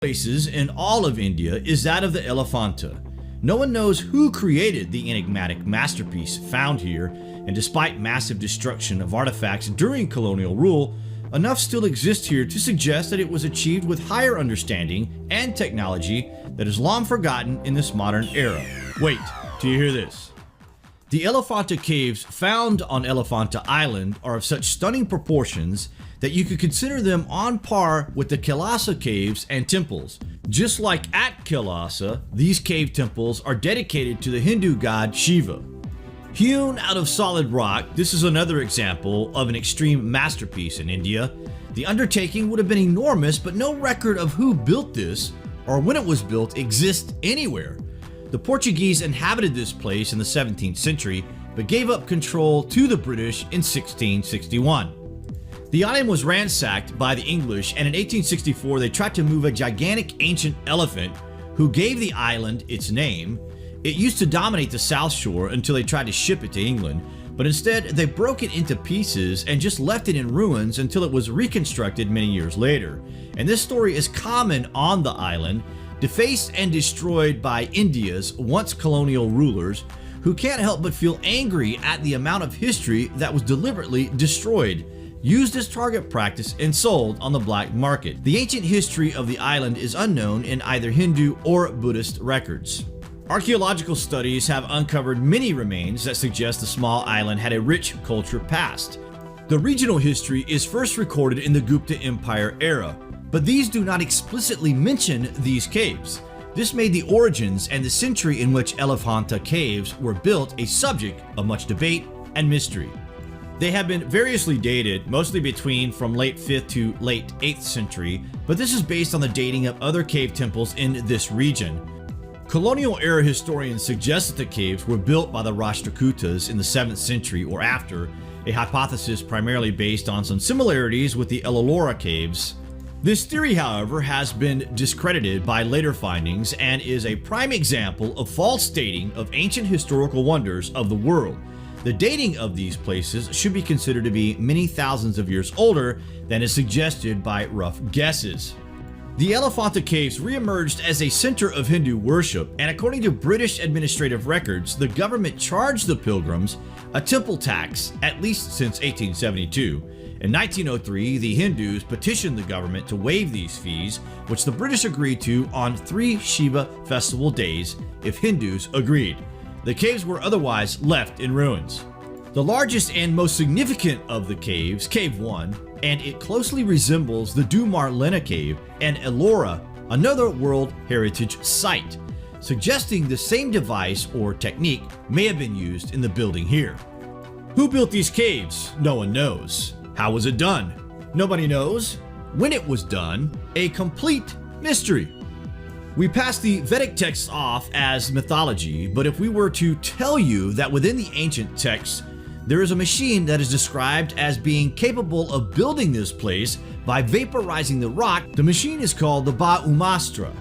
places in all of India is that of the elephanta. No one knows who created the enigmatic masterpiece found here, and despite massive destruction of artifacts during colonial rule, enough still exists here to suggest that it was achieved with higher understanding and technology that is long forgotten in this modern era. Wait till you hear this. The Elephanta caves found on Elephanta Island are of such stunning proportions that you could consider them on par with the Kailasa caves and temples. Just like at Kailasa, these cave temples are dedicated to the Hindu god Shiva. Hewn out of solid rock, this is another example of an extreme masterpiece in India. The undertaking would have been enormous, but no record of who built this or when it was built exists anywhere. The Portuguese inhabited this place in the 17th century, but gave up control to the British in 1661. The island was ransacked by the English, and in 1864 they tried to move a gigantic ancient elephant who gave the island its name. It used to dominate the South Shore until they tried to ship it to England, but instead they broke it into pieces and just left it in ruins until it was reconstructed many years later. And this story is common on the island, defaced and destroyed by India's once colonial rulers, who can't help but feel angry at the amount of history that was deliberately destroyed, used as target practice, and sold on the black market. The ancient history of the island is unknown in either Hindu or Buddhist records. Archaeological studies have uncovered many remains that suggest the small island had a rich culture past. The regional history is first recorded in the Gupta Empire era, but these do not explicitly mention these caves. This made the origins and the century in which Elephanta caves were built a subject of much debate and mystery. They have been variously dated, mostly between from late 5th to late 8th century, but this is based on the dating of other cave temples in this region. Colonial era historians suggest that the caves were built by the Rashtrakutas in the 7th century or after, a hypothesis primarily based on some similarities with the Ellora caves. This theory, however, has been discredited by later findings and is a prime example of false dating of ancient historical wonders of the world. The dating of these places should be considered to be many thousands of years older than is suggested by rough guesses. The Elephanta caves re-emerged as a center of Hindu worship, and according to British administrative records, the government charged the pilgrims a temple tax at least since 1872. In 1903, the Hindus petitioned the government to waive these fees, which the British agreed to on 3 Shiva festival days if Hindus agreed. The caves were otherwise left in ruins. The largest and most significant of the caves, Cave 1, and it closely resembles the Dumar Lena Cave and Ellora, another World Heritage Site, suggesting the same device or technique may have been used in the building here. Who built these caves? No one knows. How was it done? Nobody knows. When it was done, a complete mystery. We pass the Vedic texts off as mythology, but if we were to tell you that within the ancient texts, there is a machine that is described as being capable of building this place by vaporizing the rock, the machine is called the Baumastra.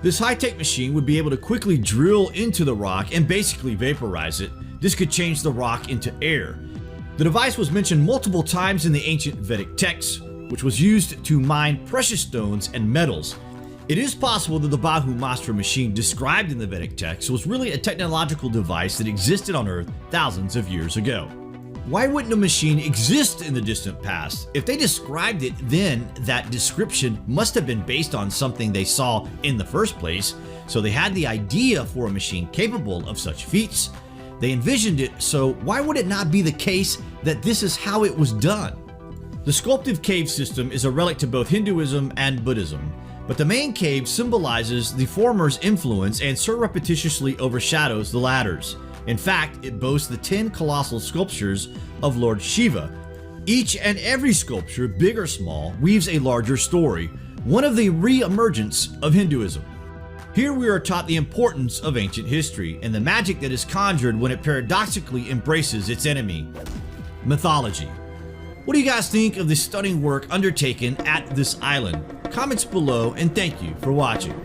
This high-tech machine would be able to quickly drill into the rock and basically vaporize it. This could change the rock into air. The device was mentioned multiple times in the ancient Vedic texts, which was used to mine precious stones and metals. It is possible that the Baumastra machine described in the Vedic text was really a technological device that existed on Earth thousands of years ago. Why wouldn't a machine exist in the distant past? If they described it, then that description must have been based on something they saw in the first place, so they had the idea for a machine capable of such feats. They envisioned it, so why would it not be the case that this is how it was done? The sculptive cave system is a relic to both Hinduism and Buddhism, but the main cave symbolizes the former's influence and surreptitiously overshadows the latter's. In fact, it boasts the 10 colossal sculptures of Lord Shiva. Each and every sculpture, big or small, weaves a larger story, one of the re-emergence of Hinduism. Here we are taught the importance of ancient history and the magic that is conjured when it paradoxically embraces its enemy, mythology. What do you guys think of the stunning work undertaken at this island? Comments below, and thank you for watching.